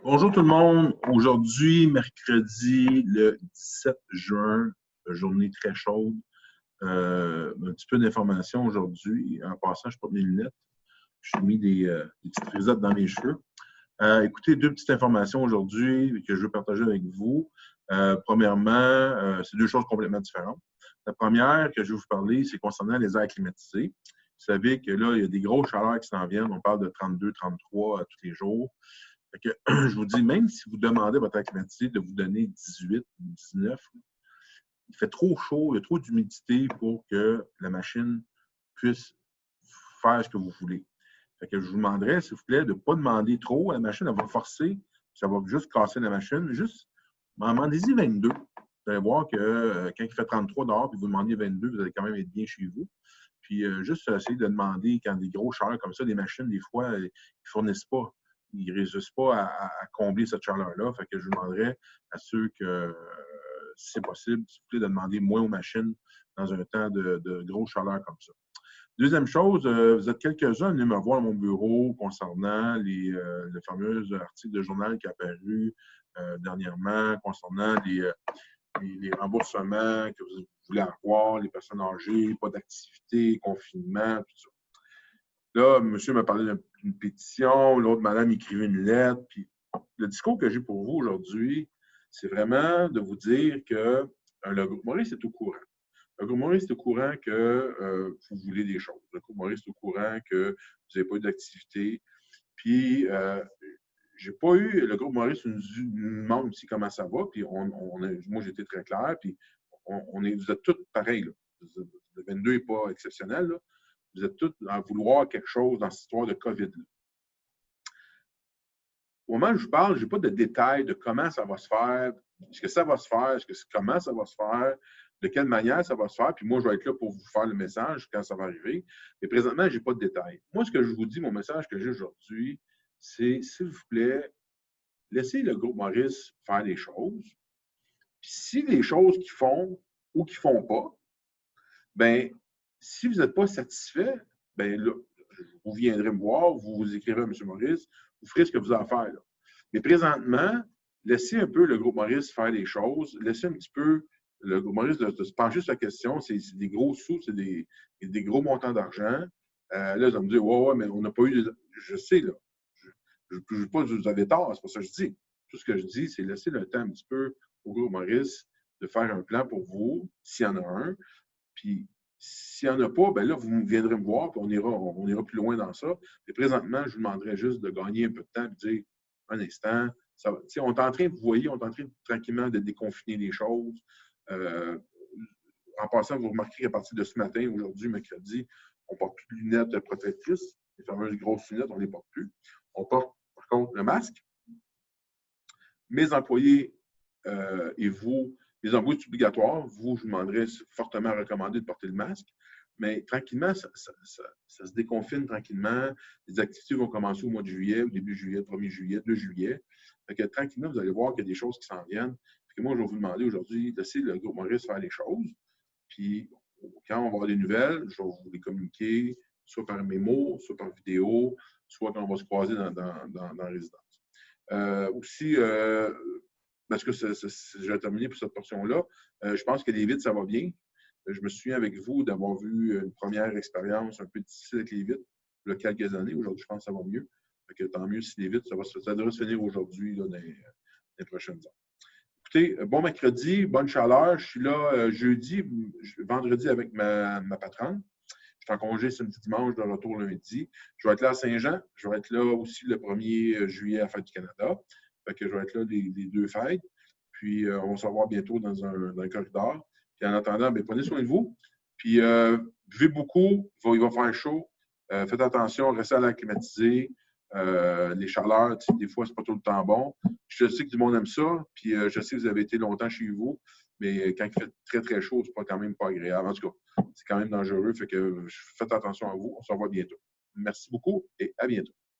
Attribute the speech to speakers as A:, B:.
A: Bonjour tout le monde. Aujourd'hui, mercredi, le 17 juin, journée très chaude. Un petit peu d'informations aujourd'hui. En passant, je n'ai pas mes lunettes. Je suis mis des petites frisettes dans mes cheveux. Écoutez, deux petites informations aujourd'hui que je veux partager avec vous. Premièrement, c'est deux choses complètement différentes. La première que je vais vous parler, c'est concernant les airs climatisés. Vous savez que là, il y a des grosses chaleurs qui s'en viennent. On parle de 32, 33 tous les jours. Fait que, je vous dis, même si vous demandez à votre air climatisé de vous donner 18 ou 19, il fait trop chaud, il y a trop d'humidité pour que la machine puisse faire ce que vous voulez. Fait que je vous demanderais, s'il vous plaît, de ne pas demander trop. La machine, elle va forcer, ça va juste casser la machine. Juste, demandez-y 22. Vous allez voir que quand il fait 33 dehors et vous demandez 22, vous allez quand même être bien chez vous. Puis juste essayer de demander, quand des gros chaleurs comme ça, des machines, des fois, ils ne fournissent pas. Ils ne réussissent pas à combler cette chaleur-là. Fait que je demanderais à ceux que, si c'est possible, s'il vous plaît, de demander moins aux machines dans un temps de grosse chaleur comme ça. Deuxième chose, vous êtes quelques-uns à venir me voir à mon bureau concernant le fameux article de journal qui est apparu dernièrement concernant les remboursements que vous voulez avoir, les personnes âgées, pas d'activité, confinement, tout ça. Là, monsieur m'a parlé d'une pétition, l'autre madame écrivait une lettre. Puis le discours que j'ai pour vous aujourd'hui, c'est vraiment de vous dire que le groupe Maurice est au courant. Le groupe Maurice est au courant que vous voulez des choses. Le groupe Maurice est au courant que vous n'avez pas eu d'activité. Puis, j'ai pas eu, le groupe Maurice nous demande aussi comment ça va. Puis, moi, j'étais très clair. Puis, vous êtes tous pareils. Là. Le 22 n'est pas exceptionnel. Là. Vous êtes tous à vouloir quelque chose dans cette histoire de COVID. Là. Au moment où je parle, je n'ai pas de détails de comment ça va se faire, est-ce que ça va se faire, comment ça va se faire, de quelle manière ça va se faire. Puis moi, je vais être là pour vous faire le message quand ça va arriver. Mais présentement, je n'ai pas de détails. Moi, ce que je vous dis, mon message que j'ai aujourd'hui, c'est, s'il vous plaît, laissez le groupe Maurice faire les choses. Puis si les choses qu'ils font ou qu'ils ne font pas, bien, si vous n'êtes pas satisfait, bien là, vous viendrez me voir, vous écrivez à M. Maurice, vous ferez ce que vous avez à faire. Là. Mais présentement, laissez un peu le groupe Maurice faire les choses, laissez un petit peu le groupe Maurice de se pencher sur la question. C'est des gros sous, c'est des gros montants d'argent. Là, ils vont me dire, ouais, mais on n'a pas eu. Je sais, là. Je ne veux pas que vous avez tort, c'est pas ça que je dis. Tout ce que je dis, c'est laisser le temps un petit peu au groupe Maurice de faire un plan pour vous, s'il y en a un. Puis, s'il n'y en a pas, bien là, vous viendrez me voir, puis on ira plus loin dans ça. Et présentement, je vous demanderais juste de gagner un peu de temps et de dire un instant. Ça, on est en train, vous voyez, on est en train tranquillement de déconfiner les choses. En passant, vous remarquerez qu'à partir de ce matin, aujourd'hui, mercredi, on ne porte plus de lunettes protectrices. Les fameuses grosses lunettes, on ne les porte plus. On porte, par contre, le masque. Mes employés et vous, les employés, c'est obligatoire. Vous, je vous demanderais fortement à recommander de porter le masque. Mais tranquillement, ça se déconfine tranquillement. Les activités vont commencer au mois de juillet, au début juillet, 1er juillet, 2 juillet. Fait que tranquillement, vous allez voir qu'il y a des choses qui s'en viennent. Puis moi, je vais vous demander aujourd'hui de laisser le groupe Maurice faire les choses. Puis quand on va avoir des nouvelles, je vais vous les communiquer, soit par mémo, soit par vidéo, soit quand on va se croiser dans la résidence. Aussi, parce que j'ai terminé pour cette portion-là, je pense que les vitres, ça va bien. Je me souviens avec vous d'avoir vu une première expérience un peu difficile avec les vitres il y a quelques années. Aujourd'hui, je pense que ça va mieux. Fait que tant mieux si les vitres, ça devrait se finir aujourd'hui dans les prochaines heures. Écoutez, bon mercredi, bonne chaleur. Je suis là vendredi avec ma patronne. Je suis en congé samedi dimanche, de retour lundi. Je vais être là à Saint-Jean. Je vais être là aussi le 1er juillet à la Fête du Canada. Fait que je vais être là les deux fêtes. Puis, on va se revoir bientôt dans un corridor. Puis, en attendant, bien, prenez soin de vous. Puis, buvez beaucoup. Il va faire chaud. Faites attention, restez à l'air climatisé. Les chaleurs, des fois, c'est pas tout le temps bon. Je sais que du monde aime ça. Puis, je sais que vous avez été longtemps chez vous. Mais quand il fait très, très chaud, c'est quand même pas agréable. En tout cas, c'est quand même dangereux. Fait que faites attention à vous. On se revoit bientôt. Merci beaucoup et à bientôt.